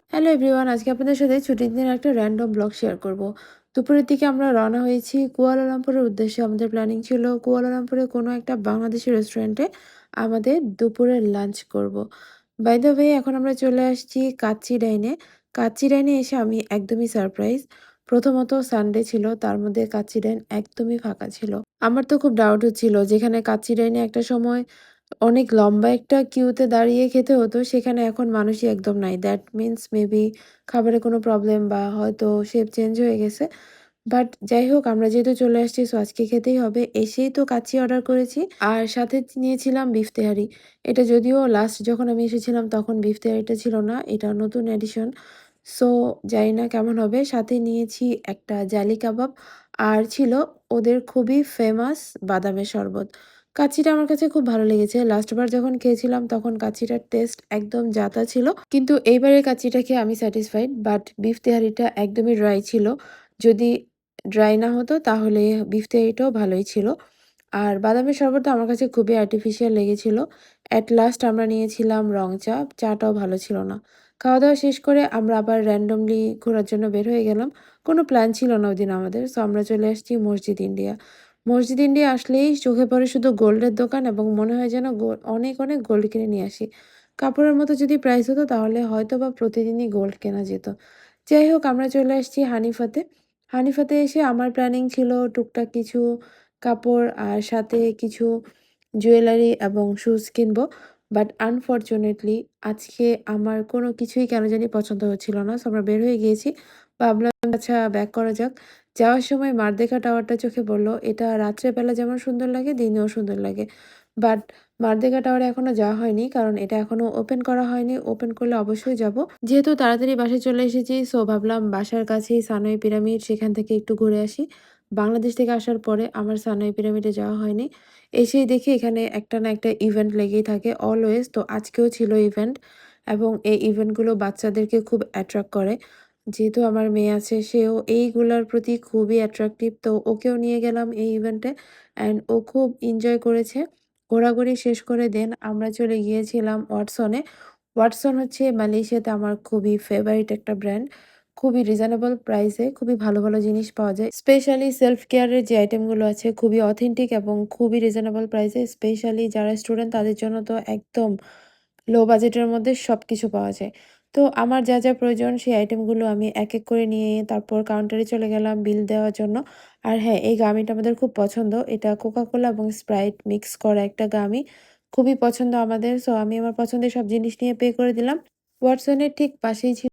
Hello everyone, আজকে আপনাদের সাথে ছুটির দিনের একটা র‍্যান্ডম ব্লগ শেয়ার করব। দুপুরের দিকে আমরা রওনা হয়েছি কুয়ালালামপুরের উদ্দেশ্যে। আমাদের প্ল্যানিং ছিল কুয়ালালামপুরে কোনো একটা বাংলাদেশি রেস্টুরেন্টে আমাদের দুপুরের লাঞ্চ করব। বাই দ্য ওয়ে, এখন আমরা চলে আসছি কাচ্চি ডাইনে। কাচ্চি ডাইনে এসে আমি একদমই সারপ্রাইজ। প্রথমত সানডে ছিল, তার মধ্যে কাচ্চি ডাইন একদমই ফাঁকা ছিল। আমার তো খুব ডাউট হচ্ছিল, যেখানে কাচ্চি ডাইনে একটা সময় অনেক লম্বা একটা কিউতে দাঁড়িয়ে খেতে হতো, সেখানে এখন মানুষই একদম নাই। দ্যাট মিনস মেবি খাবারে কোনো প্রবলেম বা হয়তো শেপ চেঞ্জ হয়ে গেছে। বাট যাই হোক, আমরা যেহেতু চলে আসছি সো আজকে খেতেই হবে। এসেই তো কাচ্চি অর্ডার করেছি আর সাথে নিয়েছিলাম বিফ তেহারি। এটা যদিও লাস্ট যখন আমি এসেছিলাম তখন বিফ তেহারিটা ছিল না, এটা নতুন এডিশন। সো জানি না কেমন হবে। সাথে নিয়েছি একটা জালি কাবাব আর ছিল ওদের খুবই ফেমাস বাদামের শরবত। কাচ্চিটা আমার কাছে খুব ভালো লেগেছে। লাস্ট বার যখন খেয়েছিলাম তখন কাচ্চিটার টেস্ট একদম জাতা ছিল। কিন্তু এইবারের কাচ্চিটা খেয়ে আমি স্যাটিসফাইড। বাট বিফ তেহারিটা একদমই ড্রাই ছিল। যদি ড্রাই না হতো তাহলে বিফ তেহারিটাও ভালোই ছিল। আর বাদামের শরবতটা আমার কাছে খুবই আর্টিফিশিয়াল লেগেছিল। এট লাস্ট আমরা নিয়েছিলাম রং চা। চাটাও ভালো ছিল না। খাওয়া-দাওয়া শেষ করে আমরা আবার র‍্যান্ডমলি ঘোরার জন্য বের হয়ে গেলাম। কোনো প্ল্যান ছিল না ওইদিন আমাদের। সো আমরা চলে আসছি মসজিদ ইন্ডিয়া। মসজিদ ইন্ডিয়া আসলেই চোখে পড়ে শুধু গোল্ডের দোকান এবং মনে হয় যেন অনেক, অনেক গোল্ড কিনে নিয়ে আসি। কাপড়ের মতো যদি প্রাইস হতো তাহলে হয়তোবা প্রতিদিনই গোল্ড কেনা যেত। যাই হোক, আমরা চলে আসছি হানিফাতে। হানিফাতে এসে আমার প্ল্যানিং ছিল টুকটাক কিছু কাপড় আর সাথে কিছু জুয়েলারি এবং শুজ কিনবো। বাট আনফরচুনেটলি আজকে আমার কোনো কিছুই কেন জানি পছন্দ হচ্ছিল না। সো আমরা বের হয়ে গিয়েছি। ভাবলাম আচ্ছা ব্যাক করা যাক। যাওয়ার সময় মারদেকা টাওয়ারটা চোখে পড়ল। এটা রাত্রে বেলা যেমন সুন্দর লাগে, দিনেও সুন্দর লাগে। বাট মারদেকা টাওয়ারে এখনো যাওয়া হয়নি, কারণ এটা এখনো ওপেন করা হয়নি। ওপেন করলে অবশ্যই যাব। যেহেতু তাড়াতাড়ি বাসায় চলে এসেছি সো ভাবলাম বাসার কাছেই সানওয়ে পিরামিড, সেখান থেকে একটু ঘুরে আসি। বাংলাদেশ থেকে আসার পরে আমার সানওয়ে পিরামিডে যাওয়া হয়নি। এসেই দেখি এখানে একটা না একটা ইভেন্ট লেগেই থাকে অলওয়েজ। তো আজকেও ছিল ইভেন্ট এবং এই ইভেন্টগুলো বাচ্চাদেরকে খুব অ্যাট্রাক্ট করে। যেহেতু আমার মেয়ে আছে সেও এইগুলার প্রতি খুবই অ্যাট্রাকটিভ। তো ওকেও নিয়ে গেলাম এই ইভেন্টে অ্যান্ড ও খুব এনজয় করেছে। ঘোরাঘুরি শেষ করে দেন আমরা চলে গিয়েছিলাম ওয়াটসনে। ওয়াটসন হচ্ছে মালয়েশিয়াতে আমার খুবই ফেভারিট একটা ব্র্যান্ড। খুবই রিজনেবল প্রাইসে খুবই ভালো, ভালো জিনিস পাওয়া যায়। স্পেশালি সেলফ কেয়ারের যে আইটেমগুলো আছে খুবই অথেন্টিক এবং খুবই রিজনেবল প্রাইসে। স্পেশালি যারা স্টুডেন্ট তাদের জন্য তো একদম লো বাজেটের মধ্যে সবকিছু পাওয়া যায়। তো আমার যা, যা প্রয়োজন সেই আইটেমগুলো আমি এক, এক করে নিয়ে তারপর কাউন্টারে চলে গেলাম বিল দেওয়ার জন্য। আর হ্যাঁ, এই গামিটা আমাদের খুব পছন্দ। এটা কোকা-কোলা এবং স্প্রাইট মিক্স করা একটা গামি। খুবই পছন্দ আমাদের। সো আমি আমার পছন্দের সব জিনিস নিয়ে পে করে দিলাম। ওয়াটসনের ঠিক পাশেই ছিল